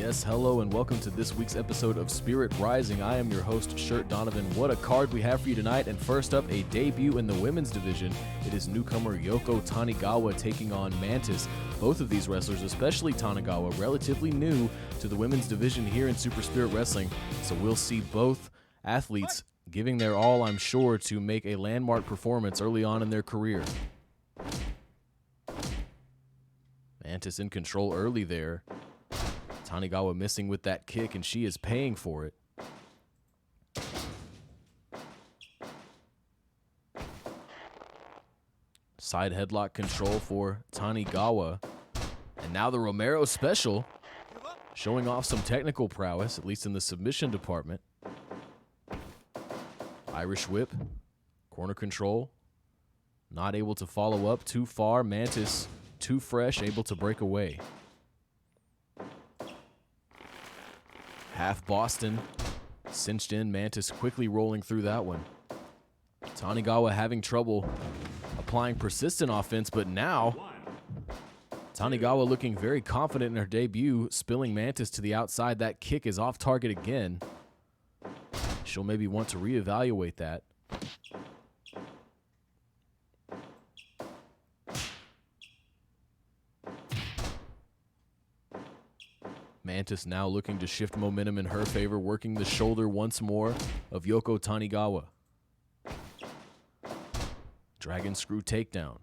Yes, hello, and welcome to this week's episode of Spirit Rising. I am your host, Shirt Donovan. What a card we have for you tonight. And first up, a debut in the women's division. It is newcomer Yoko Tanigawa taking on Mantis. Both of these wrestlers, especially Tanigawa, relatively new to the women's division here in Super Spirit Wrestling. So we'll see both athletes giving their all, I'm sure, to make a landmark performance early on in their career. Mantis in control early there. Tanigawa missing with that kick, and she is paying for it. Side headlock control for Tanigawa. And now the Romero special, showing off some technical prowess, at least in the submission department. Irish whip, corner control. Not able to follow up too far. Mantis too fresh, able to break away. Half Boston, cinched in, Mantis quickly rolling through that one. Tanigawa having trouble applying persistent offense, but now Tanigawa looking very confident in her debut, spilling Mantis to the outside. That kick is off target again. She'll maybe want to reevaluate that. Mantis now looking to shift momentum in her favor, working the shoulder once more of Yoko Tanigawa. Dragon screw takedown.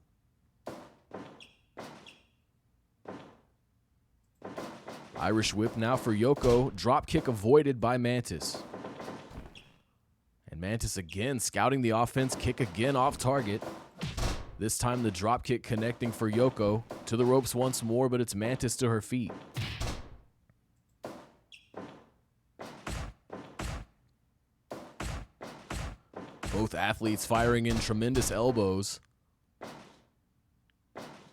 Irish whip now for Yoko. Drop kick avoided by Mantis. And Mantis again scouting the offense. Kick again off target. This time the drop kick connecting for Yoko. To the ropes once more, but it's Mantis to her feet. Both athletes firing in tremendous elbows.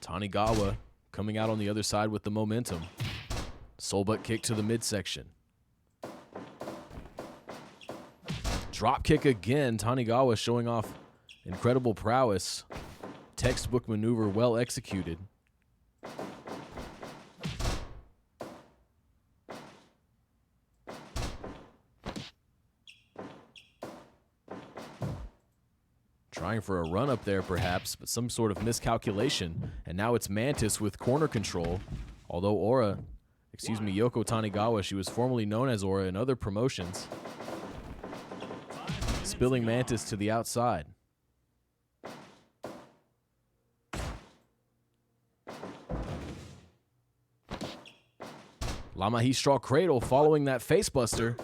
Tanigawa coming out on the other side with the momentum. Soul butt kick to the midsection. Drop kick again. Tanigawa showing off incredible prowess. Textbook maneuver well executed. Trying for a run up there perhaps, but some sort of miscalculation. And now it's Mantis with corner control. Although Yoko Tanigawa, she was formerly known as Aura in other promotions. Spilling Mantis to the outside. La Magistral Cradle following that facebuster.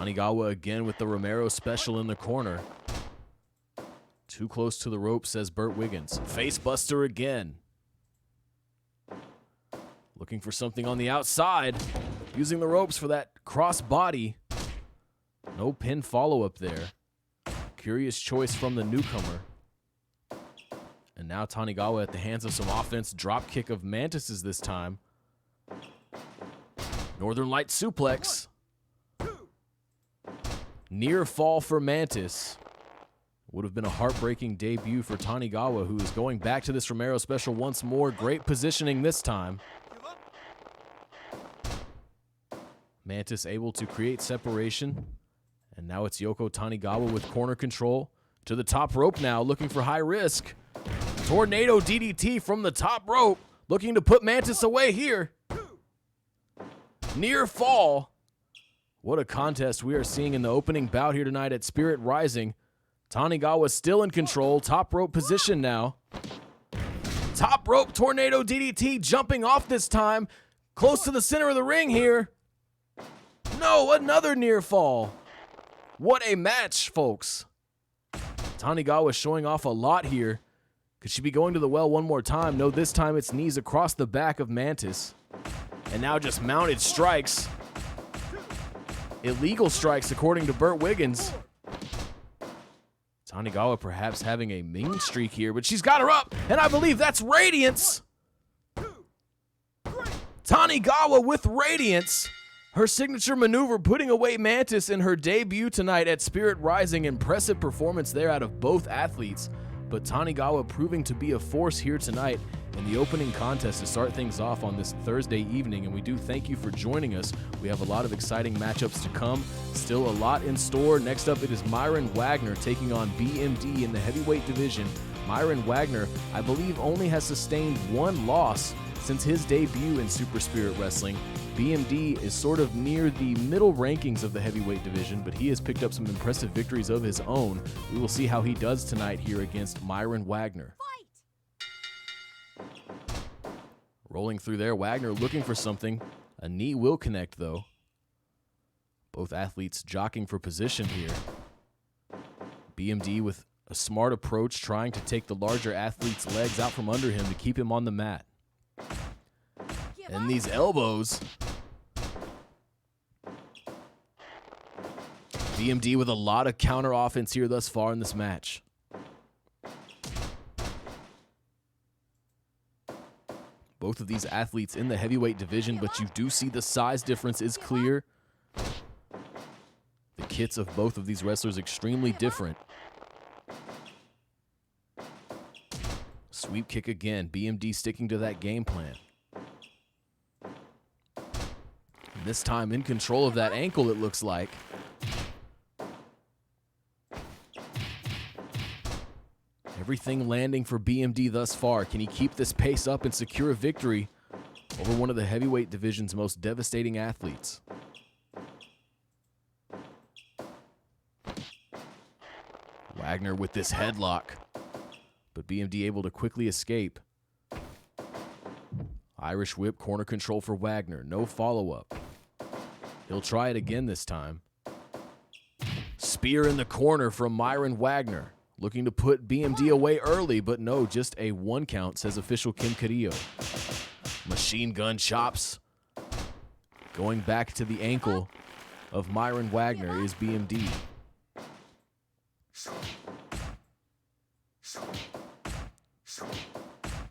Tanigawa again with the Romero special in the corner. Too close to the rope, says Burt Wiggins. Facebuster again. Looking for something on the outside. Using the ropes for that cross body. No pin follow-up there. Curious choice from the newcomer. And now Tanigawa at the hands of some offense. Drop kick of Mantis's this time. Northern Light suplex. Near fall for Mantis. Would have been a heartbreaking debut for Tanigawa, who is going back to this Romero special once more. Great positioning this time. Mantis able to create separation. And now it's Yoko Tanigawa with corner control. To the top rope now, looking for high risk. Tornado DDT from the top rope. Looking to put Mantis away here. Near fall. What a contest we are seeing in the opening bout here tonight at Spirit Rising. Tanigawa still in control. Top rope position now. Top rope tornado DDT jumping off this time. Close to the center of the ring here. No, another near fall. What a match, folks. Tanigawa showing off a lot here. Could she be going to the well one more time? No, this time it's knees across the back of Mantis. And now just mounted strikes. Illegal strikes, according to Burt Wiggins. Tanigawa perhaps having a mean streak here, but she's got her up, and I believe that's Radiance. Tanigawa with Radiance. Her signature maneuver putting away Mantis in her debut tonight at Spirit Rising. Impressive performance there out of both athletes. But Tanigawa proving to be a force here tonight in the opening contest to start things off on this Thursday evening. And we do thank you for joining us. We have a lot of exciting matchups to come. Still a lot in store. Next up, it is Myron Wagner taking on BMD in the heavyweight division. Myron Wagner, I believe, only has sustained one loss since his debut in Super Spirit Wrestling. BMD is sort of near the middle rankings of the heavyweight division, but he has picked up some impressive victories of his own. We will see how he does tonight here against Myron Wagner. Fight! Rolling through there, Wagner looking for something. A knee will connect, though. Both athletes jockeying for position here. BMD with a smart approach, trying to take the larger athlete's legs out from under him to keep him on the mat. And these elbows. BMD with a lot of counter offense here thus far in this match. Both of these athletes in the heavyweight division, but you do see the size difference is clear. The kits of both of these wrestlers extremely different. Sweep kick again. BMD sticking to that game plan. This time in control of that ankle, it looks like. Everything landing for BMD thus far. Can he keep this pace up and secure a victory over one of the heavyweight division's most devastating athletes? Wagner with this headlock, but BMD able to quickly escape. Irish whip, corner control for Wagner. No follow-up. He'll try it again this time. Spear in the corner from Myron Wagner. Looking to put BMD away early, but no, just a 1 count, says official Kim Carrillo. Machine gun chops. Going back to the ankle of Myron Wagner is BMD.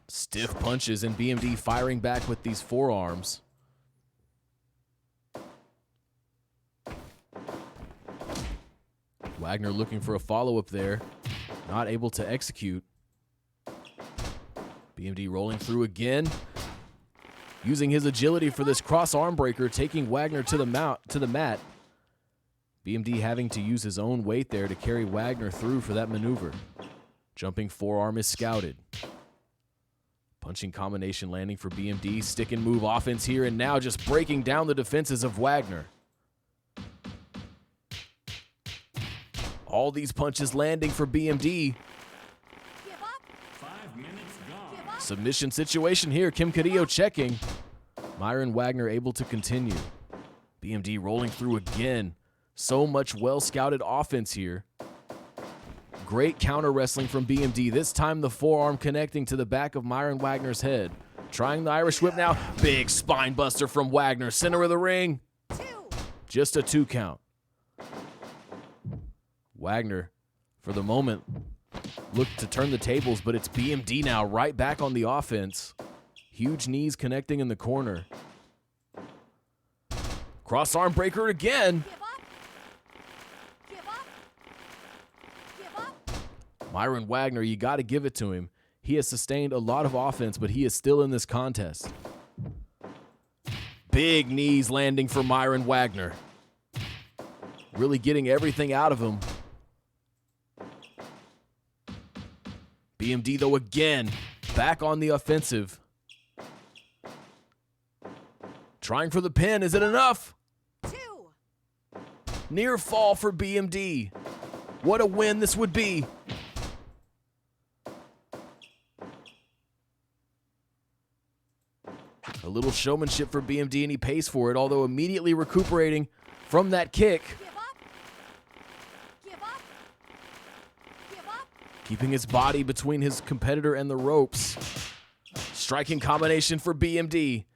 Stiff punches and BMD firing back with these forearms. Wagner looking for a follow-up there. Not able to execute. BMD rolling through again. Using his agility for this cross arm breaker, taking Wagner to the mat. BMD having to use his own weight there to carry Wagner through for that maneuver. Jumping forearm is scouted. Punching combination landing for BMD. Stick and move offense here, and now just breaking down the defenses of Wagner. All these punches landing for BMD. 5 minutes gone. Submission situation here. Kim Carrillo checking. Myron Wagner able to continue. BMD rolling through again. So much well-scouted offense here. Great counter wrestling from BMD. This time the forearm connecting to the back of Myron Wagner's head. Trying the Irish whip now. Big spine buster from Wagner. Center of the ring. Just a 2 count. Wagner, for the moment, looked to turn the tables, but it's BMD now right back on the offense. Huge knees connecting in the corner. Cross arm breaker again. Myron Wagner, you got to give it to him. He has sustained a lot of offense, but he is still in this contest. Big knees landing for Myron Wagner. Really getting everything out of him. BMD, though, again, back on the offensive. Trying for the pin. Is it enough? 2. Near fall for BMD. What a win this would be. A little showmanship for BMD, and he pays for it, although immediately recuperating from that kick. Keeping his body between his competitor and the ropes. Striking combination for BMD.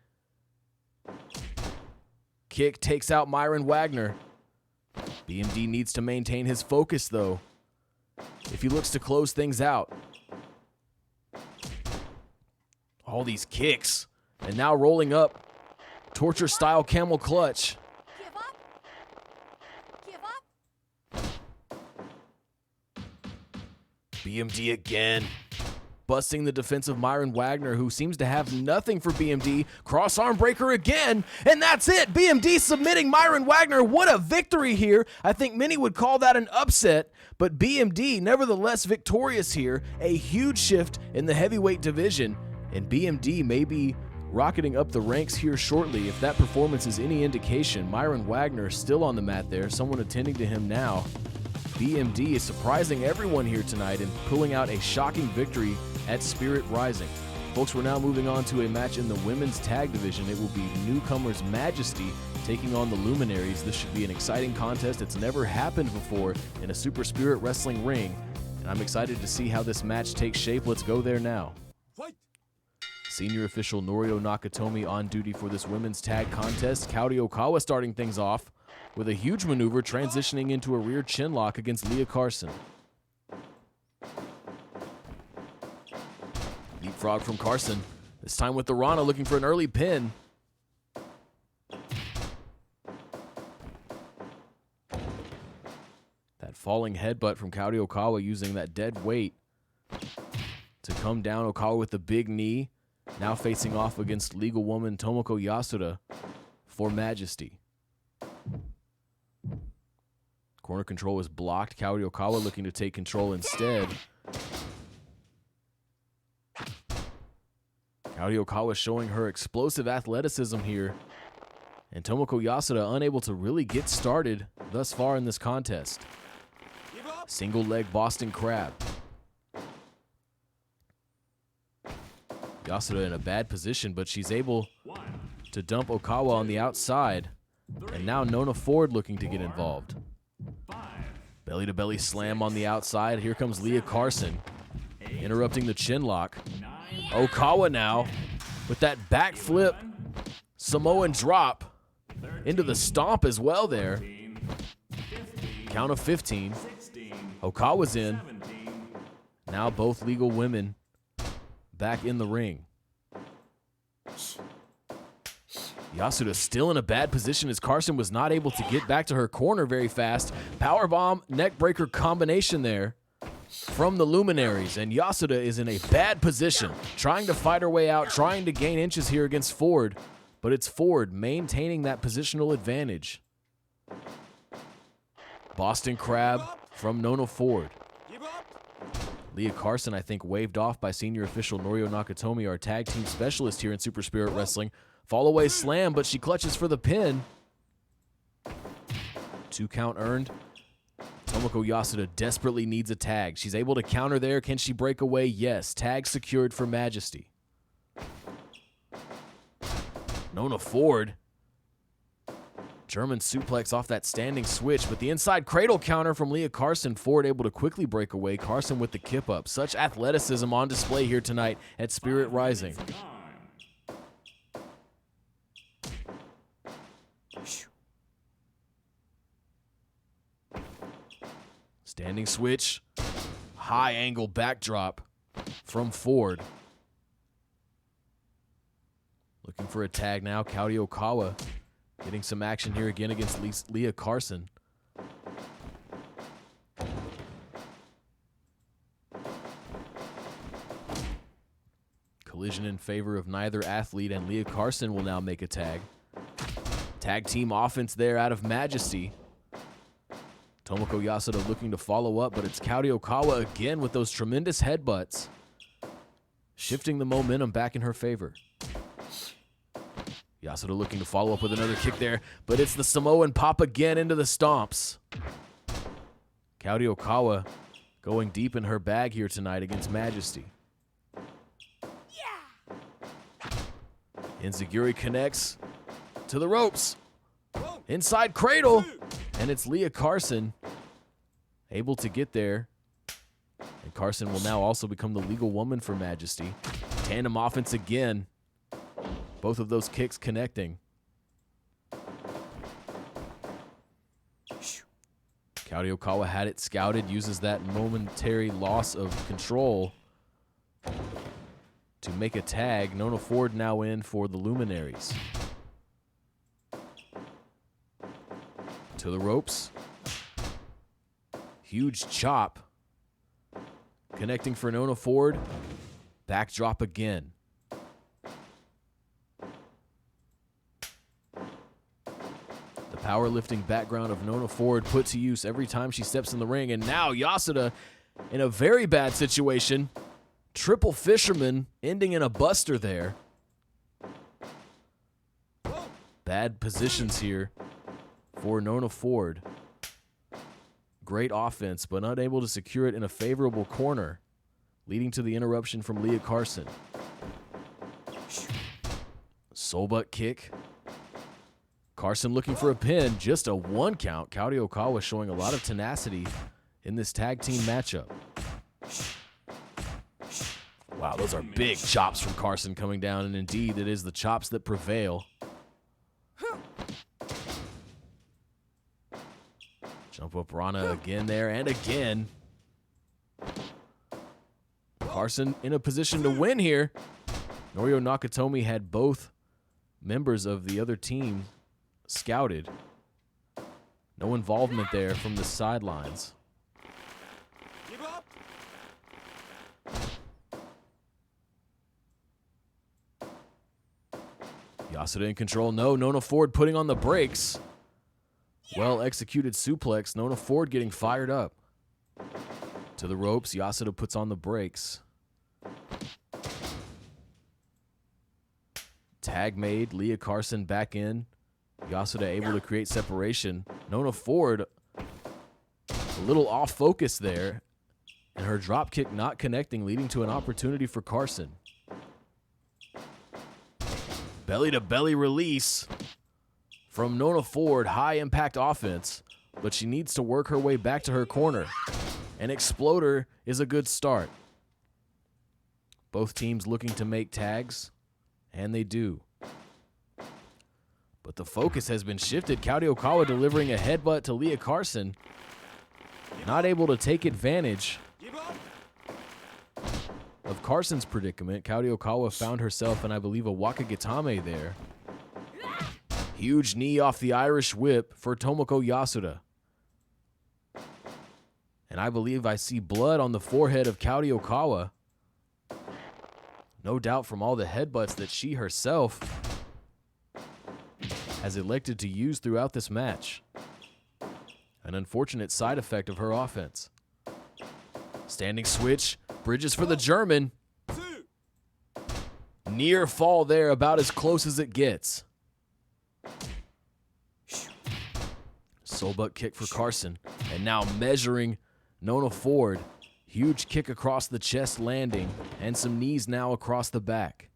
Kick takes out Myron Wagner. BMD needs to maintain his focus, though, if he looks to close things out. All these kicks. And now rolling up. Torture-style camel clutch. BMD again. Busting the defensive Myron Wagner, who seems to have nothing for BMD. Cross arm breaker again, and that's it. BMD submitting Myron Wagner. What a victory here. I think many would call that an upset, but BMD nevertheless victorious here. A huge shift in the heavyweight division, and BMD may be rocketing up the ranks here shortly. If that performance is any indication, Myron Wagner still on the mat there, someone attending to him now. BMD is surprising everyone here tonight and pulling out a shocking victory at Spirit Rising. Folks, we're now moving on to a match in the women's tag division. It will be newcomers Majesty taking on the Luminaries. This should be an exciting contest. It's never happened before in a Super Spirit Wrestling ring, and I'm excited to see how this match takes shape. Let's go there now. Fight. Senior official Norio Nakatomi on duty for this women's tag contest. Kaori Okawa starting things off with a huge maneuver, transitioning into a rear chin lock against Leah Carson. Leapfrog from Carson, this time with the Rana looking for an early pin. That falling headbutt from Kaori Okawa using that dead weight to come down. Okawa with the big knee, now facing off against legal woman Tomoko Yasuda for Majesty. Corner control is blocked. Kaori Okawa looking to take control instead. Kaori Okawa showing her explosive athleticism here. And Tomoko Yasuda unable to really get started thus far in this contest. Single leg Boston Crab. Yasuda in a bad position, but she's able to dump Okawa on the outside. And now Nona Ford looking to get involved. Belly to belly slam on the outside. Here comes Leah Carson, interrupting the chin lock. Okawa now with that backflip Samoan drop into the stomp as well there. Count of 15. Okawa's in. Now both legal women back in the ring. Yasuda still in a bad position as Carson was not able to get back to her corner very fast. Powerbomb, neckbreaker combination there from the Luminaries, and Yasuda is in a bad position, trying to fight her way out, trying to gain inches here against Ford, but it's Ford maintaining that positional advantage. Boston Crab from Nona Ford. Leah Carson, I think, waved off by senior official Norio Nakatomi, our tag team specialist here in Super Spirit Wrestling. Fall away slam, but she clutches for the pin. 2 count earned. Tomoko Yasuda desperately needs a tag. She's able to counter there. Can she break away? Yes. Tag secured for Majesty. Nona Ford. German suplex off that standing switch, but the inside cradle counter from Leah Carson. Ford able to quickly break away. Carson with the kip up. Such athleticism on display here tonight at Spirit Rising. Standing switch, high angle backdrop from Ford. Looking for a tag now. Kaori Okawa getting some action here again against Leah Carson. Collision in favor of neither athlete, and Leah Carson will now make a tag. Tag team offense there out of Majesty. Tomoko Yasuda looking to follow up, but it's Kaori Okawa again with those tremendous headbutts, shifting the momentum back in her favor. Yasuda looking to follow up with another kick there, but it's the Samoan pop again into the stomps. Kaori Okawa going deep in her bag here tonight against Majesty. Enziguri connects to the ropes. Inside cradle. And it's Leah Carson able to get there. And Carson will now also become the legal woman for Majesty. Tandem offense again. Both of those kicks connecting. Kaori Okawa had it scouted, uses that momentary loss of control to make a tag. Nona Ford now in for the Luminaries. To the ropes. Huge chop. Connecting for Nona Ford. Backdrop again. The powerlifting background of Nona Ford put to use every time she steps in the ring. And now Yasuda in a very bad situation. Triple fisherman ending in a buster there. Bad positions here for Nona Ford. Great offense, but unable to secure it in a favorable corner, leading to the interruption from Leah Carson. Soul butt kick. Carson looking for a pin, just a 1 count. Kaori Okawa showing a lot of tenacity in this tag team matchup. Wow, those are big chops from Carson coming down, and indeed it is the chops that prevail. Jump up Rana again there, and again. Carson in a position to win here. Norio Nakatomi had both members of the other team scouted. No involvement there from the sidelines. Yasuda in control. No, Nona Ford putting on the brakes. Well executed suplex. Nona Ford getting fired up. To the ropes. Yasuda puts on the brakes. Tag made. Leah Carson back in. Yasuda able to create separation. Nona Ford a little off focus there. And her drop kick not connecting, leading to an opportunity for Carson. Belly to belly release from Nona Ford. High impact offense, but she needs to work her way back to her corner. An exploder is a good start. Both teams looking to make tags, and they do. But the focus has been shifted. Kaori Okawa delivering a headbutt to Leah Carson. Not able to take advantage of Carson's predicament. Kaori Okawa found herself in, I believe, a Wakagetame there. Huge knee off the Irish whip for Tomoko Yasuda. And I believe I see blood on the forehead of Kaori Okawa. No doubt from all the headbutts that she herself has elected to use throughout this match. An unfortunate side effect of her offense. Standing switch. Bridges for the German. Near fall there, about as close as it gets. Soul butt kick for Carson. And now measuring Nona Ford. Huge kick across the chest landing. And some knees now across the back.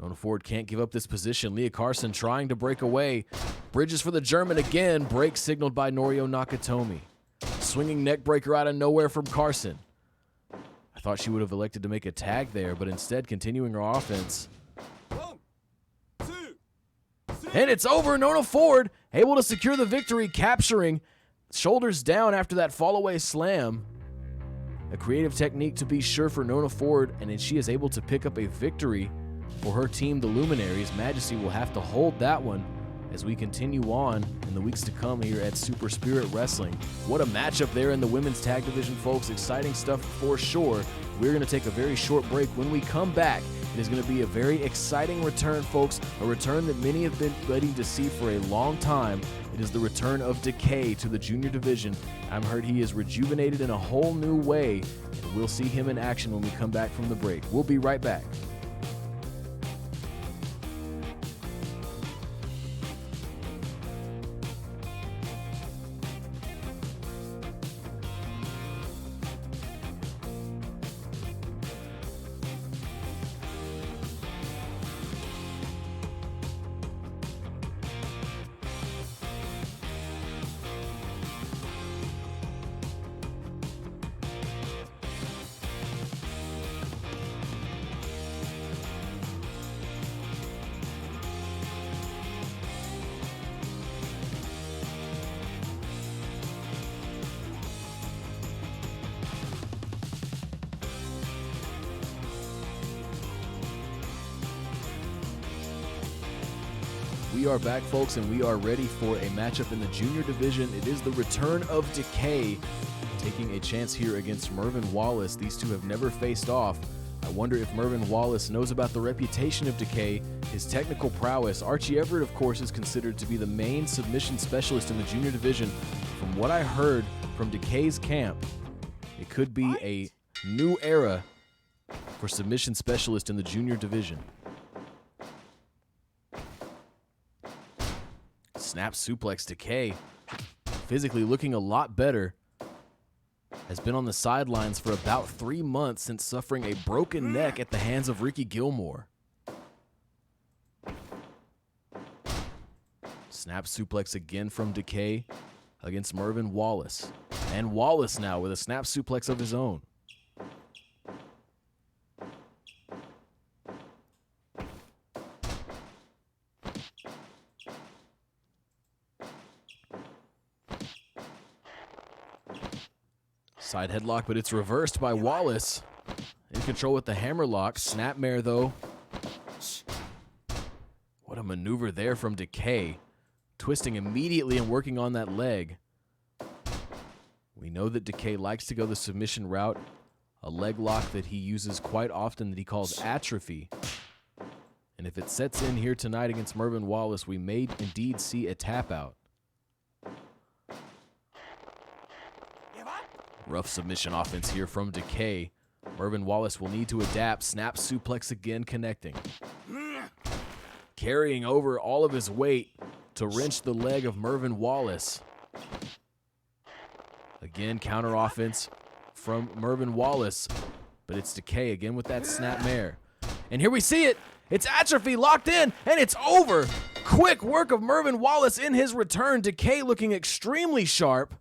Nona Ford can't give up this position. Leah Carson trying to break away. Bridges for the German again. Break signaled by Norio Nakatomi. Swinging neck breaker out of nowhere from Carson. I thought she would have elected to make a tag there, but instead continuing her offense. 1, 2, 3. And it's over. Nona Ford able to secure the victory, capturing shoulders down after that fall-away slam. A creative technique to be sure for Nona Ford, and then she is able to pick up a victory for her team, the Luminaries. Majesty will have to hold that one as we continue on in the weeks to come here at Super Spirit Wrestling. What a matchup there in the women's tag division, folks. Exciting stuff for sure. We're going to take a very short break. When we come back, it is going to be a very exciting return, folks. A return that many have been waiting to see for a long time. It is the return of Decay to the junior division. I've heard he is rejuvenated in a whole new way, and we'll see him in action when we come back from the break. We'll be right back. We are back, folks, and we are ready for a matchup in the junior division. It is the return of Decay, taking a chance here against Mervyn Wallace. These two have never faced off. I wonder if Mervyn Wallace knows about the reputation of Decay, his technical prowess. Archie Everett, of course, is considered to be the main submission specialist in the junior division. From what I heard from Decay's camp, it could be a new era for submission specialist in the junior division. Snap suplex. Decay, physically looking a lot better, has been on the sidelines for about 3 months since suffering a broken neck at the hands of Ricky Gilmore. Snap suplex again from Decay against Mervyn Wallace. And Wallace now with a snap suplex of his own. Side headlock, but it's reversed by Wallace. In control with the hammerlock. Snapmare, though. What a maneuver there from Decay. Twisting immediately and working on that leg. We know that Decay likes to go the submission route. A leg lock that he uses quite often that he calls atrophy. And if it sets in here tonight against Mervyn Wallace, we may indeed see a tap out. Rough submission offense here from Decay. Mervyn Wallace will need to adapt. Snap suplex again, connecting. Carrying over all of his weight to wrench the leg of Mervyn Wallace. Again, counter offense from Mervyn Wallace. But it's Decay again with that snapmare. And here we see it. It's atrophy locked in, and it's over. Quick work of Mervyn Wallace in his return. Decay looking extremely sharp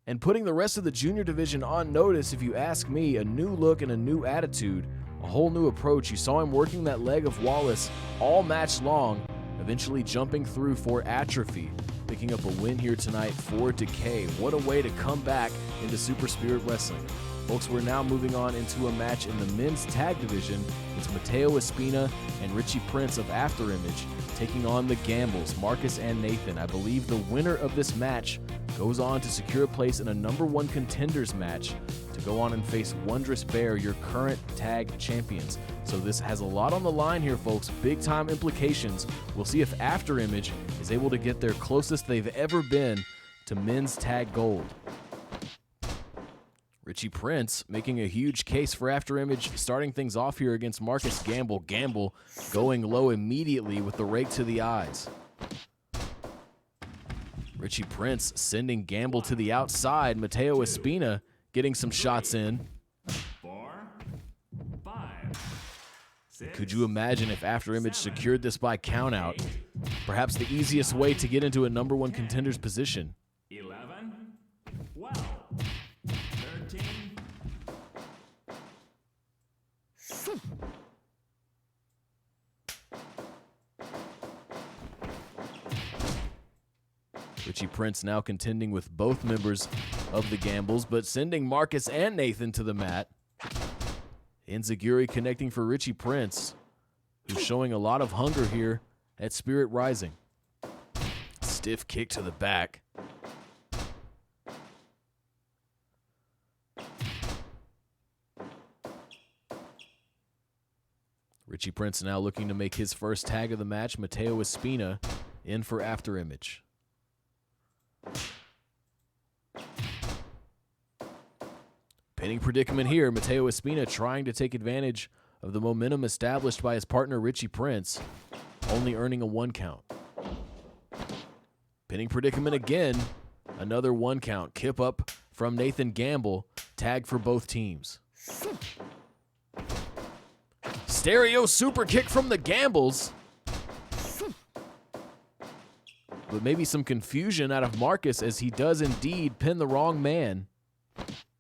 and putting the rest of the junior division on notice. If you ask me, a new look and a new attitude, a whole new approach. You saw him working that leg of Wallace all match long, eventually jumping through for atrophy, picking up a win here tonight for Decay. What a way to come back into Super Spirit Wrestling. Folks, we're now moving on into a match in the men's tag division. It's Mateo Espina and Richie Prince of Afterimage taking on the Gambles, Marcus and Nathan. I believe the winner of this match goes on to secure a place in a #1 contenders match to go on and face Wondrous Bear, your current tag champions. So this has a lot on the line here, folks. Big time implications. We'll see if Afterimage is able to get their closest they've ever been to men's tag gold. Richie Prince making a huge case for Afterimage, starting things off here against Marcus Gamble. Gamble going low immediately with the rake to the eyes. Richie Prince sending Gamble to the outside. Mateo Espina getting some shots in. 4, 5, 6. Could you imagine if Afterimage secured this by countout? Perhaps the easiest way to get into a #1 contenders position. 11, 12, 13. Richie Prince now contending with both members of the Gambles, but sending Marcus and Nathan to the mat. Enziguri connecting for Richie Prince, who's showing a lot of hunger here at Spirit Rising. Stiff kick to the back. Richie Prince now looking to make his first tag of the match. Mateo Espina in for Afterimage. Pinning predicament here. Mateo Espina trying to take advantage of the momentum established by his partner Richie Prince, only earning a 1 count. Pinning predicament again. Another 1 count. Kip up from Nathan Gamble. Tag for both teams. Stereo super kick from the Gambles. But maybe some confusion out of Marcus as he does indeed pin the wrong man.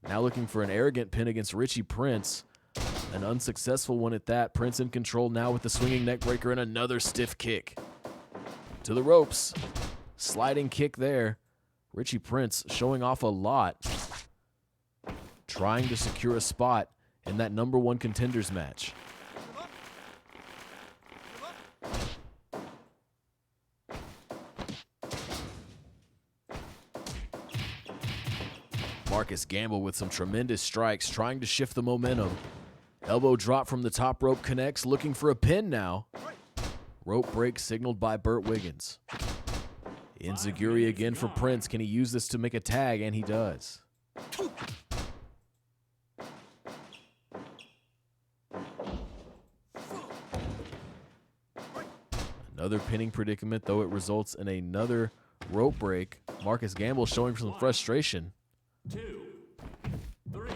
Now looking for an arrogant pin against Richie Prince. An unsuccessful one at that. Prince in control now with the swinging neck breaker and another stiff kick. To the ropes. Sliding kick there. Richie Prince showing off a lot. Trying to secure a spot in that #1 contenders match. Marcus Gamble with some tremendous strikes, trying to shift the momentum. Elbow drop from the top rope connects, looking for a pin now. Rope break signaled by Burt Wiggins. Enziguri again for Prince. Can he use this to make a tag? And he does. Another pinning predicament, though it results in another rope break. Marcus Gamble showing some frustration. 2, 3,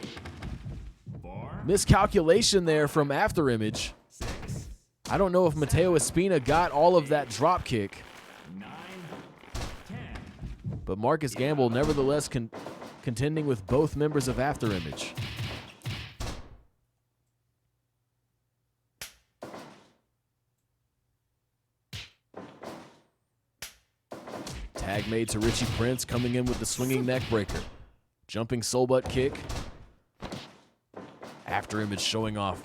4, Miscalculation there from After Image. 6, I don't know if Mateo Espina got all of that drop kick, 9, 10. but Marcus Gamble nevertheless contending with both members of After Image. Tag made to Richie Prince, coming in with the swinging neck breaker. Jumping soul butt kick. After Image showing off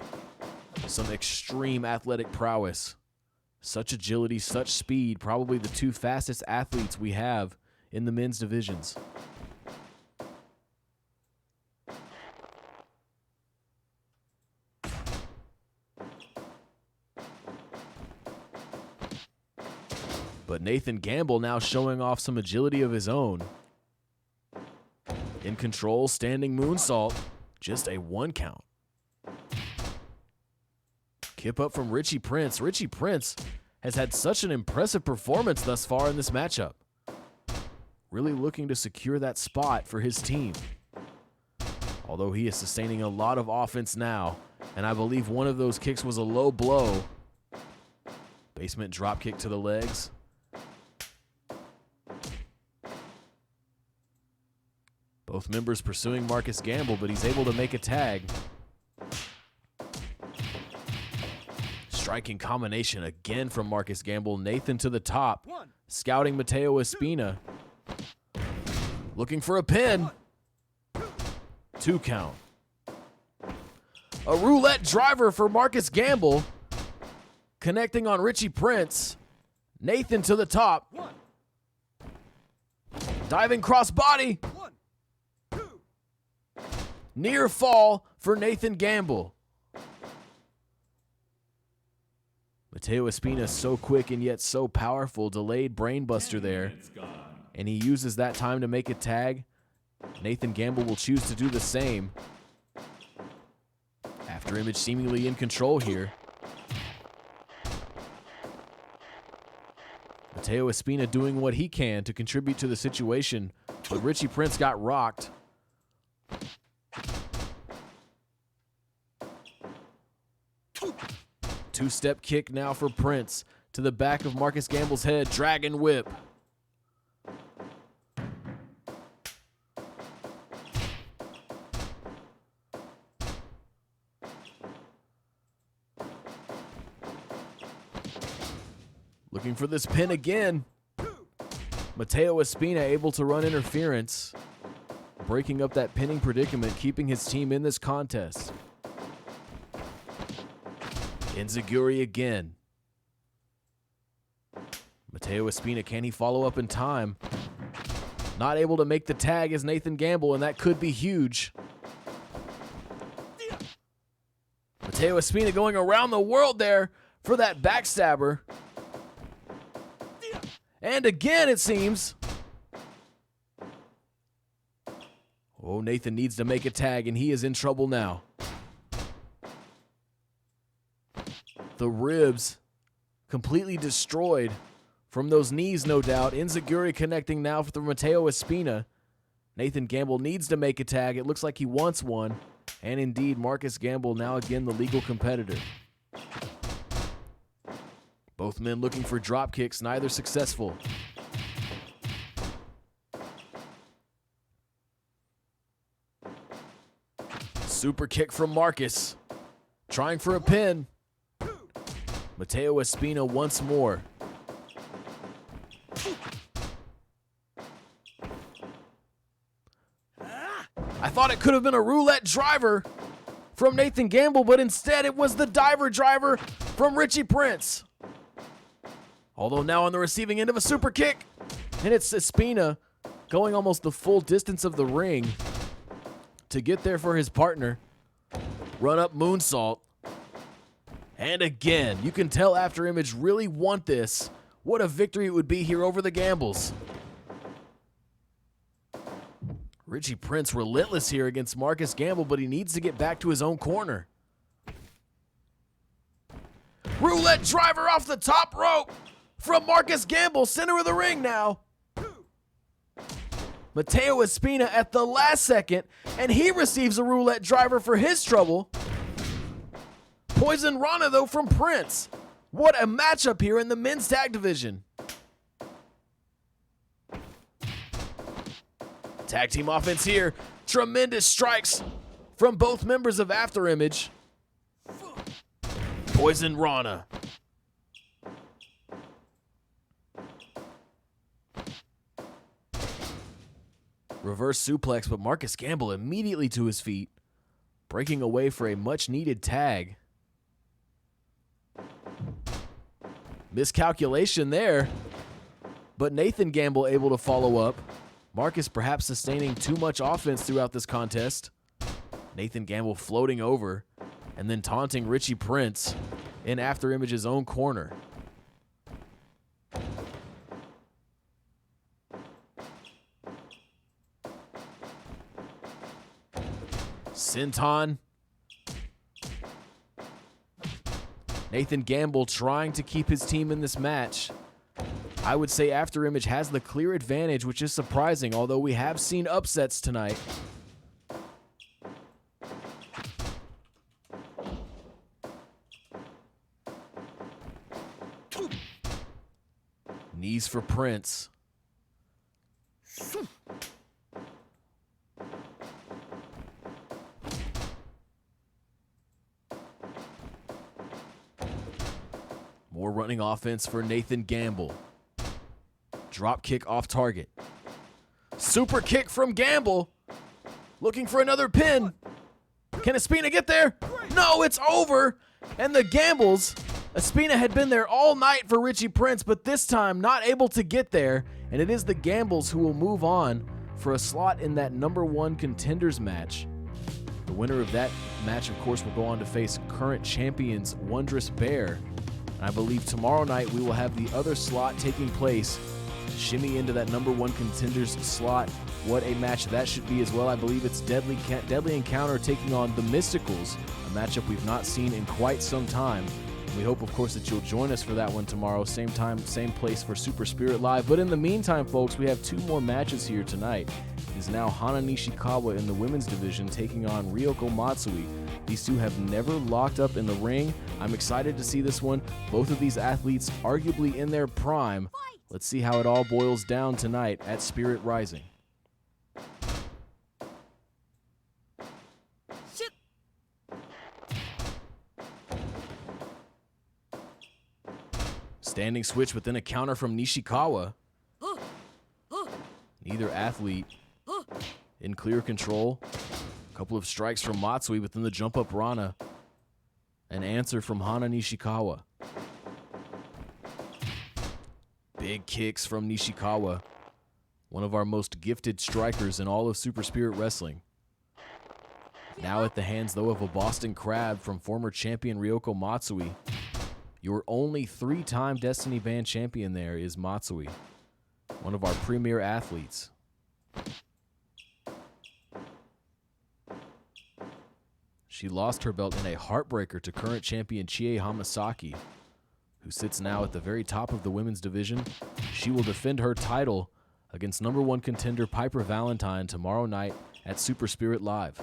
some extreme athletic prowess. Such agility, such speed, probably the two fastest athletes we have in the men's divisions. But Nathan Gamble now showing off some agility of his own. In control, standing moonsault, just a 1 count. Kip up from Richie Prince. Richie Prince has had such an impressive performance thus far in this matchup. Really looking to secure that spot for his team. Although he is sustaining a lot of offense now, and I believe one of those kicks was a low blow. Basement drop kick to the legs. Both members pursuing Marcus Gamble, but he's able to make a tag. Striking combination again from Marcus Gamble. Nathan to the top, scouting Mateo Espina. Looking for a pin. 2 count. A roulette driver for Marcus Gamble. Connecting on Richie Prince. Nathan to the top. Diving crossbody. Near fall for Nathan Gamble. Mateo Espina so quick and yet so powerful. Delayed brainbuster there. And he uses that time to make a tag. Nathan Gamble will choose to do the same. After Image seemingly in control here. Mateo Espina doing what he can to contribute to the situation. But Richie Prince got rocked. Two-step kick now for Prince to the back of Marcus Gamble's head. Dragon whip. Looking for this pin again. Mateo Espina able to run interference, breaking up that pinning predicament, keeping his team in this contest. Enziguri again. Mateo Espina, can he follow up in time? Not able to make the tag as Nathan Gamble, and that could be huge. Mateo Espina going around the world there for that backstabber. And again, it seems. Oh, Nathan needs to make a tag, and he is in trouble now. The ribs completely destroyed from those knees, no doubt. Enziguri connecting now for Mateo Espina. Nathan Gamble needs to make a tag. It looks like he wants one. And indeed, Marcus Gamble now again the legal competitor. Both men looking for drop kicks, neither successful. Super kick from Marcus. Trying for a pin. Mateo Espina once more. I thought it could have been a roulette driver from Nathan Gamble, but instead it was the diver driver from Richie Prince. Although now on the receiving end of a super kick, and it's Espina going almost the full distance of the ring. to get there for his partner. Run up moonsault. And again, you can tell After Image really want this. What a victory it would be here over the Gambles. Richie Prince relentless here against Marcus Gamble, but he needs to get back to his own corner. Roulette driver off the top rope from Marcus Gamble, center of the ring now. Mateo Espina at the last second, and he receives a roulette driver for his trouble. Poison Rana, though, from Prince. What a matchup here in the men's tag division. Tag team offense here. Tremendous strikes from both members of After Image. Poison Rana. Reverse suplex, but Marcus Gamble immediately to his feet, breaking away for a much-needed tag. Miscalculation there, but Nathan Gamble able to follow up. Marcus perhaps sustaining too much offense throughout this contest. Nathan Gamble floating over and then taunting Richie Prince in After Image's own corner. Senton. Nathan Gamble trying to keep his team in this match. I would say After Image has the clear advantage, which is surprising, although we have seen upsets tonight. Knees for Prince. More running offense for Nathan Gamble. Drop kick off target. Super kick from Gamble. Looking for another pin. Can Espina get there? No, it's over. And the Gambles. Espina had been there all night for Richie Prince, but this time not able to get there. And it is the Gambles who will move on for a slot in that #1 contenders match. The winner of that match, of course, will go on to face current champions Wondrous Bear. And I believe tomorrow night we will have the other slot taking place. Shimmy into that #1 contenders slot. What a match that should be as well. I believe it's Deadly Encounter taking on the Mysticals, a matchup we've not seen in quite some time. We hope, of course, that you'll join us for that one tomorrow. Same time, same place for Super Spirit Live. But in the meantime, folks, we have 2 more matches here tonight. It is now Hana Nishikawa in the women's division taking on Ryoko Matsui. These two have never locked up in the ring. I'm excited to see this one. Both of these athletes arguably in their prime. Let's see how it all boils down tonight at Spirit Rising. Standing switch within a counter from Nishikawa. Neither athlete in clear control. A couple of strikes from Matsui within the jump up Rana. An answer from Hana Nishikawa. Big kicks from Nishikawa. One of our most gifted strikers in all of Super Spirit Wrestling. Now at the hands, though, of a Boston Crab from former champion Ryoko Matsui. Your only 3-time Destiny Band champion there is Matsui, one of our premier athletes. She lost her belt in a heartbreaker to current champion Chie Hamasaki, who sits now at the very top of the women's division. She will defend her title against #1 contender Piper Valentine tomorrow night at Super Spirit Live.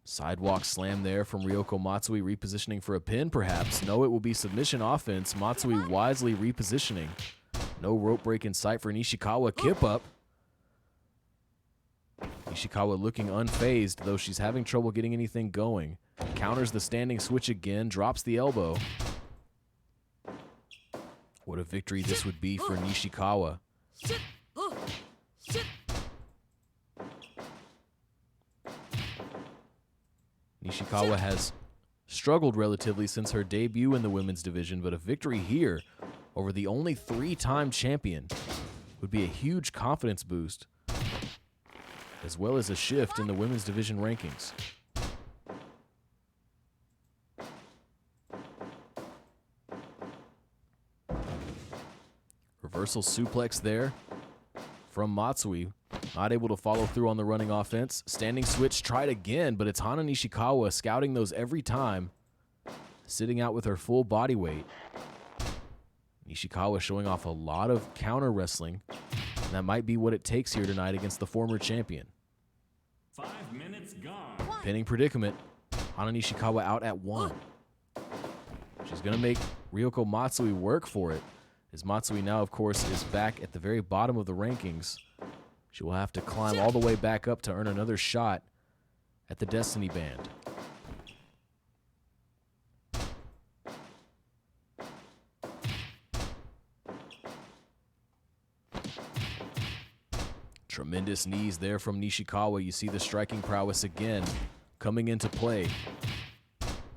Sidewalk slam there from Ryoko Matsui, repositioning for a pin perhaps. No, it will be submission offense. Matsui wisely repositioning. No rope break in sight for Nishikawa. Kip up. Nishikawa looking unfazed, though she's having trouble getting anything going. Counters the standing switch again, drops the elbow. What a victory this would be for Nishikawa. Nishikawa has struggled relatively since her debut in the women's division, but a victory here over the only 3-time champion would be a huge confidence boost, as well as a shift in the women's division rankings. Reversal suplex there from Matsui. Not able to follow through on the running offense. Standing switch tried again, but it's Hana Nishikawa scouting those every time. Sitting out with her full body weight. Nishikawa showing off a lot of counter wrestling. And that might be what it takes here tonight against the former champion. 5 minutes gone. Pinning predicament. Hana Nishikawa out at 1. She's going to make Ryoko Matsui work for it. As Matsui now, of course, is back at the very bottom of the rankings. She will have to climb all the way back up to earn another shot at the Destiny Band. Tremendous knees there from Nishikawa. You see the striking prowess again coming into play.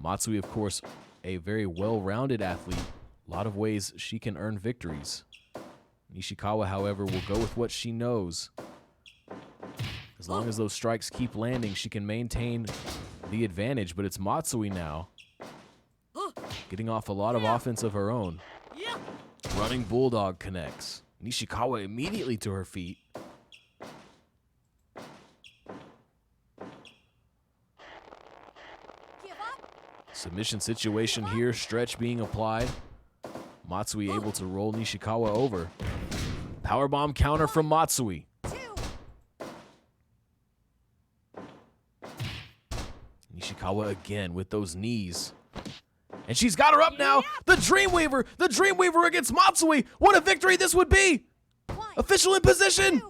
Matsui, of course, a very well-rounded athlete. A lot of ways she can earn victories. Nishikawa, however, will go with what she knows. As long as those strikes keep landing, she can maintain the advantage, but it's Matsui now, getting off a lot of offense of her own. Running Bulldog connects. Nishikawa immediately to her feet. Submission situation here, stretch being applied. Matsui able to roll Nishikawa over. Powerbomb counter from Matsui. Nishikawa again with those knees. And she's got her up now. The Dreamweaver against Matsui. What a victory this would be. Official in position.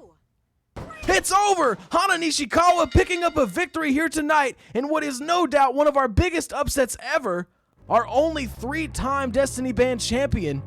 It's over. Hana Nishikawa picking up a victory here tonight in what is no doubt one of our biggest upsets ever. Our only 3-time Destiny Band champion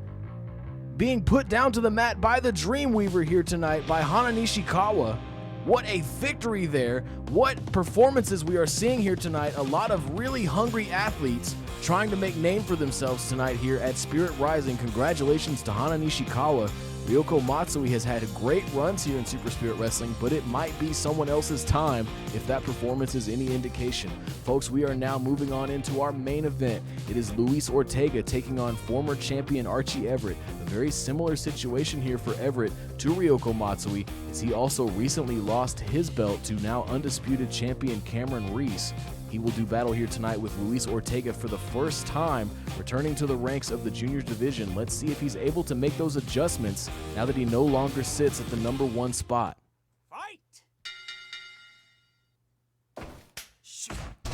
being put down to the mat by the Dreamweaver here tonight by Hana Nishikawa. What a victory there. What performances we are seeing here tonight. A lot of really hungry athletes trying to make name for themselves tonight here at Spirit Rising. Congratulations to Hana Nishikawa. Ryoko Matsui has had great runs here in Super Spirit Wrestling, but it might be someone else's time if that performance is any indication. Folks, we are now moving on into our main event. It is Luis Ortega taking on former champion Archie Everett. A very similar situation here for Everett to Ryoko Matsui, as he also recently lost his belt to now undisputed champion Cameron Reese. He will do battle here tonight with Luis Ortega for the first time, returning to the ranks of the juniors division. Let's see if he's able to make those adjustments now that he no longer sits at the #1 spot. Fight!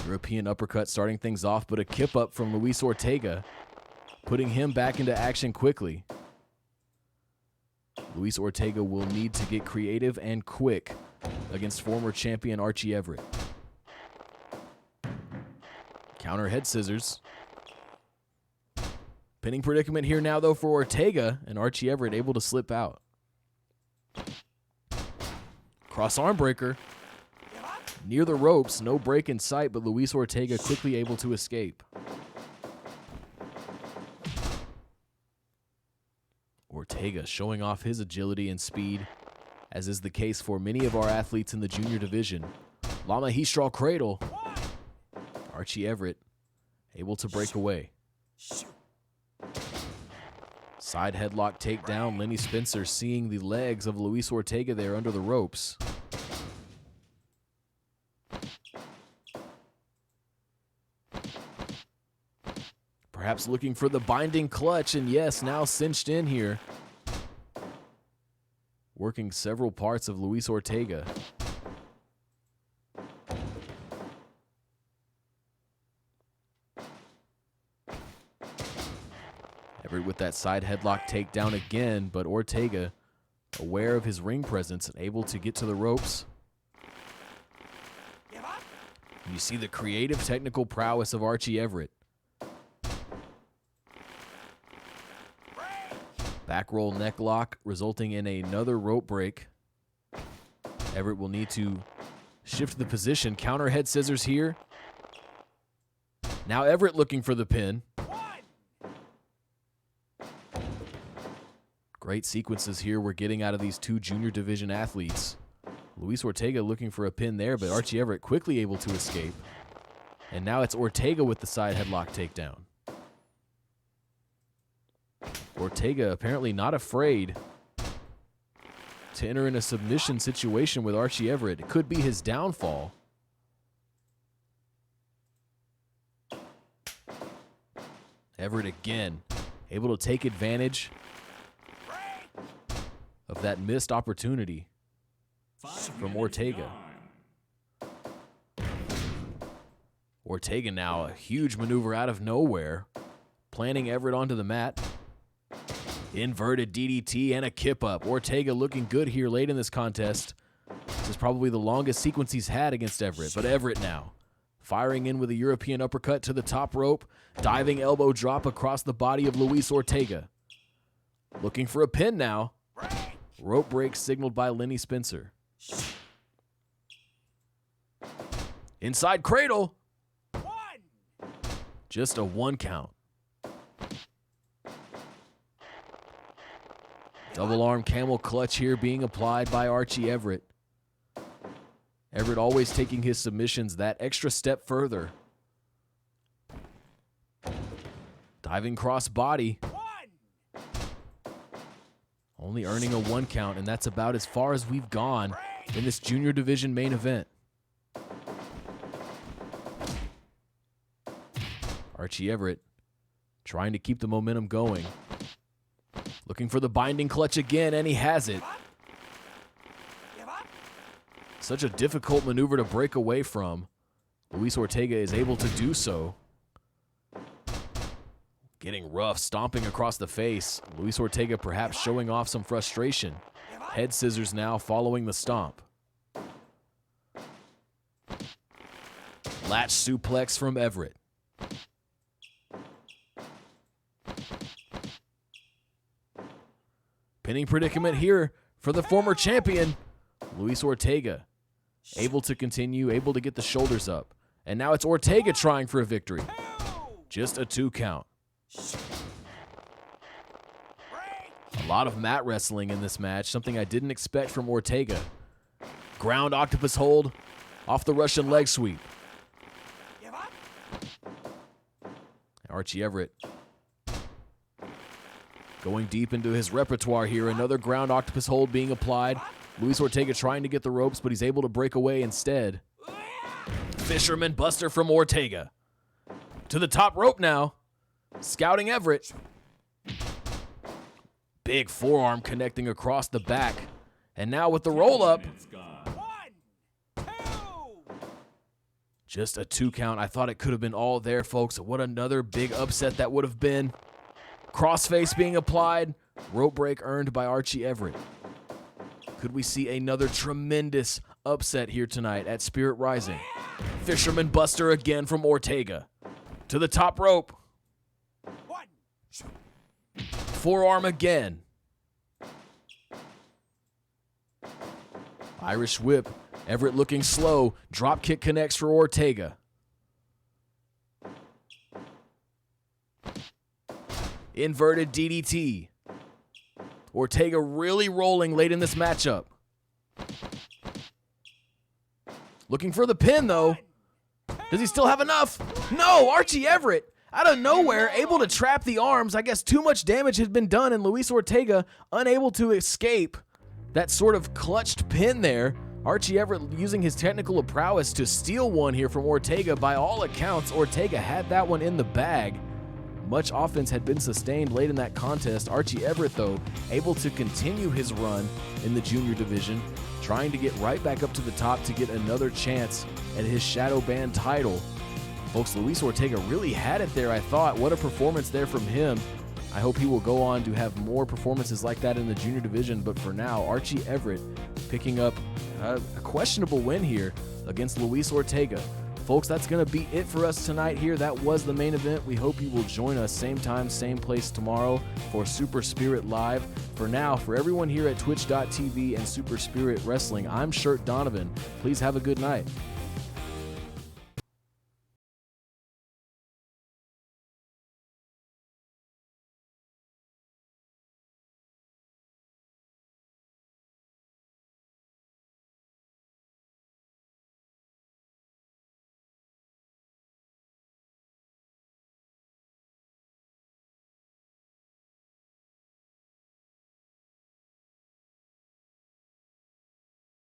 European uppercut starting things off, but a kip up from Luis Ortega, putting him back into action quickly. Luis Ortega will need to get creative and quick against former champion Archie Everett. Counter head scissors. Pinning predicament here now, though, for Ortega, and Archie Everett able to slip out. Cross arm breaker. Near the ropes, no break in sight, but Luis Ortega quickly able to escape. Ortega showing off his agility and speed, as is the case for many of our athletes in the junior division. Lama Heastraw Cradle. Archie Everett able to break away. Side headlock takedown. Lenny Spencer seeing the legs of Luis Ortega there under the ropes. Perhaps looking for the binding clutch, and yes, now cinched in here. Working several parts of Luis Ortega. Everett with that side headlock takedown again, but Ortega aware of his ring presence and able to get to the ropes. And you see the creative technical prowess of Archie Everett. Back roll neck lock resulting in another rope break. Everett will need to shift the position. Counter head scissors here. Now Everett looking for the pin. Great sequences here we're getting out of these two junior division athletes. Luis Ortega looking for a pin there, but Archie Everett quickly able to escape. And now it's Ortega with the side headlock takedown. Ortega apparently not afraid to enter in a submission situation with Archie Everett. It could be his downfall. Everett again able to take advantage of that missed opportunity from Ortega. Ortega now a huge maneuver out of nowhere, planting Everett onto the mat. Inverted DDT and a kip up. Ortega looking good here late in this contest. This is probably the longest sequence he's had against Everett, but Everett now firing in with a European uppercut to the top rope, diving elbow drop across the body of Luis Ortega. Looking for a pin now. Rope break signaled by Lenny Spencer. Inside cradle. Just a 1 count. Double arm camel clutch here being applied by Archie Everett. Everett always taking his submissions that extra step further. Diving cross body. Only earning a 1 count, and that's about as far as we've gone in this junior division main event. Archie Everett trying to keep the momentum going. Looking for the binding clutch again, and he has it. Such a difficult maneuver to break away from. Luis Ortega is able to do so. Getting rough, stomping across the face. Luis Ortega perhaps showing off some frustration. Head scissors now following the stomp. Latch suplex from Everett. Pinning predicament here for the former champion, Luis Ortega. Able to continue, able to get the shoulders up. And now it's Ortega trying for a victory. Just a 2 count. A lot of mat wrestling in this match, something I didn't expect from Ortega. Ground octopus hold off the Russian leg sweep. Archie Everett going deep into his repertoire here. Another ground octopus hold being applied. Luis Ortega trying to get the ropes, but he's able to break away instead. Fisherman buster from Ortega. To the top rope now. Scouting Everett. Big forearm connecting across the back. And now with the roll up. Just a 2 count. I thought it could have been all there, folks. What another big upset that would have been. Crossface being applied. Rope break earned by Archie Everett. Could we see another tremendous upset here tonight at Spirit Rising? Fisherman buster again from Ortega. To the top rope. Forearm again. Irish whip. Everett looking slow. Drop kick connects for Ortega. Inverted DDT. Ortega really rolling late in this matchup. Looking for the pin, though. Does he still have enough? No, Archie Everett, out of nowhere, able to trap the arms. I guess too much damage had been done, and Luis Ortega unable to escape that sort of clutched pin there. Archie Everett using his technical prowess to steal one here from Ortega. By all accounts, Ortega had that one in the bag. Much offense had been sustained late in that contest. Archie Everett, though, able to continue his run in the junior division, trying to get right back up to the top to get another chance at his shadow band title. Folks, Luis Ortega really had it there, I thought. What a performance there from him. I hope he will go on to have more performances like that in the junior division, but for now, Archie Everett picking up a questionable win here against Luis Ortega. Folks, that's going to be it for us tonight here. That was the main event. We hope you will join us same time, same place tomorrow for Super Spirit Live. For now, for everyone here at twitch.tv and Super Spirit Wrestling, I'm Shirt Donovan. Please have a good night.